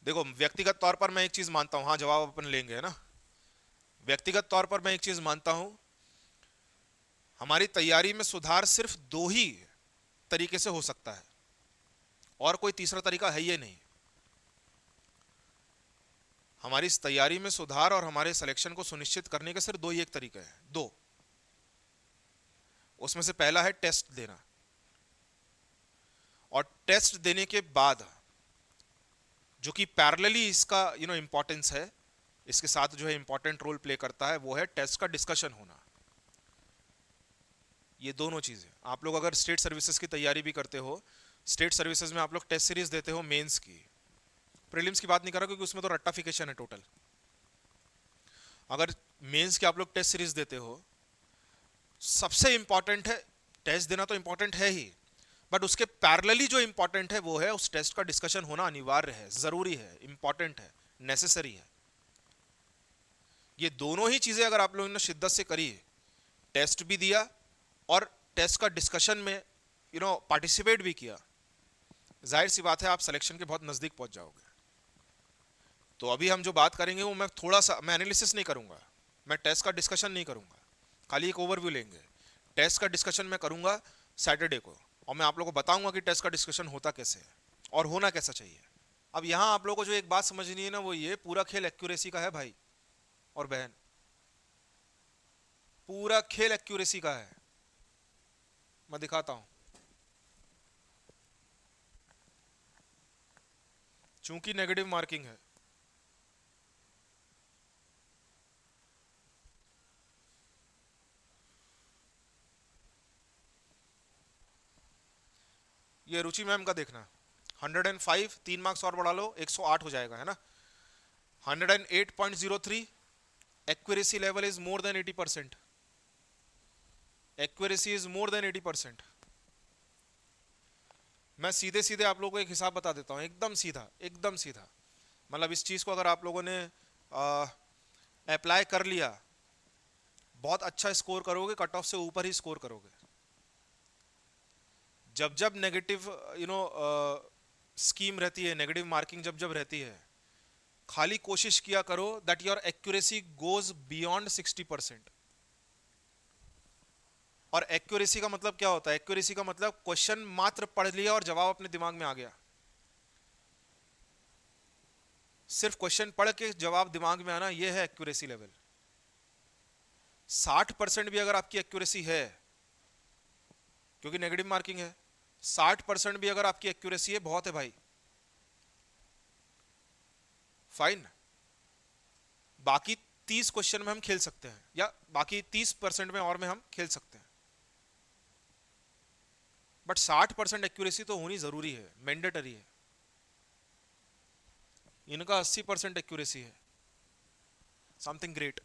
देखो, व्यक्तिगत तौर पर मैं एक चीज मानता हूँ, हाँ जवाब अपन लेंगे, है ना। व्यक्तिगत तौर पर मैं एक चीज मानता हूँ, हमारी तैयारी में सुधार सिर्फ दो ही तरीके से हो सकता है, और कोई तीसरा तरीका है ही नहीं। हमारी इस तैयारी में सुधार और हमारे सिलेक्शन को सुनिश्चित करने के सिर्फ दो ही एक तरीके हैं, दो। उसमें से पहला है टेस्ट देना, और टेस्ट देने के बाद जो कि पैरेलली इसका इंपॉर्टेंस है, इसके साथ जो है इंपॉर्टेंट रोल प्ले करता है, वो है टेस्ट का डिस्कशन होना। ये दोनों चीजें, आप लोग अगर स्टेट सर्विसेज की तैयारी भी करते हो, स्टेट सर्विसेज में आप लोग टेस्ट सीरीज देते हो मेंस की, प्रीलिम्स की बात नहीं कर रहा क्योंकि उसमें तो रट्टाफिकेशन है टोटल। अगर मेंस की आप लोग टेस्ट सीरीज देते हो, सबसे इंपॉर्टेंट है, टेस्ट देना तो इंपॉर्टेंट है ही, बट उसके पैरेलली जो इंपॉर्टेंट है वो है उस टेस्ट का डिस्कशन होना अनिवार्य है, जरूरी है, इंपॉर्टेंट है, नेसेसरी है। ये दोनों ही चीजें अगर आप लोगों ने शिद्दत से करी, टेस्ट भी दिया और टेस्ट का डिस्कशन में पार्टिसिपेट भी किया, जाहिर सी बात है आप सिलेक्शन के बहुत नजदीक पहुंच जाओगे। तो अभी हम जो बात करेंगे वो मैं एनालिसिस नहीं करूंगा, मैं टेस्ट का डिस्कशन नहीं करूंगा, खाली एक ओवरव्यू लेंगे। टेस्ट का डिस्कशन मैं करूंगा सैटरडे को, और मैं आप लोगों को बताऊंगा कि टेस्ट का डिस्कशन होता कैसे है और होना कैसा चाहिए। अब यहाँ आप लोगों को जो एक बात समझनी है ना, वो ये पूरा खेल एक्यूरेसी का है भाई और बहन, पूरा खेल एक्यूरेसी का है। मैं दिखाता हूं, चूंकि नेगेटिव मार्किंग है, ये रुचि मैम का देखना, 105 3 मार्क्स और बढ़ा लो 108 हो जाएगा, है ना। 108.03, accuracy level is more than 80%, accuracy is more than 80%। मैं सीधे सीधे आप लोगों को एक हिसाब बता देता हूँ, एकदम सीधा, एकदम सीधा। मतलब इस चीज को अगर आप लोगों ने अप्लाई कर लिया, बहुत अच्छा स्कोर करोगे, कट ऑफ से ऊपर ही स्कोर करोगे। जब जब नेगेटिव स्कीम रहती है, नेगेटिव मार्किंग जब जब रहती है, खाली कोशिश किया करो that your accuracy goes beyond 60%। और एक्यूरेसी का मतलब क्या होता है? एक्यूरेसी का मतलब क्वेश्चन मात्र पढ़ लिया और जवाब अपने दिमाग में आ गया। सिर्फ क्वेश्चन पढ़ के जवाब दिमाग में आना, यह है एक्यूरेसी लेवल। 60% भी अगर आपकी एक्यूरेसी है, क्योंकि नेगेटिव मार्किंग है, 60% भी अगर आपकी एक्यूरेसी है, बहुत है भाई, फाइन। बाकी 30 क्वेश्चन में हम खेल सकते हैं, या बाकी 30% में और में हम खेल सकते हैं, बट 60% एक्यूरेसी तो होनी जरूरी है, मैंडेटरी है। इनका 80% एक्यूरेसी है, समथिंग ग्रेट।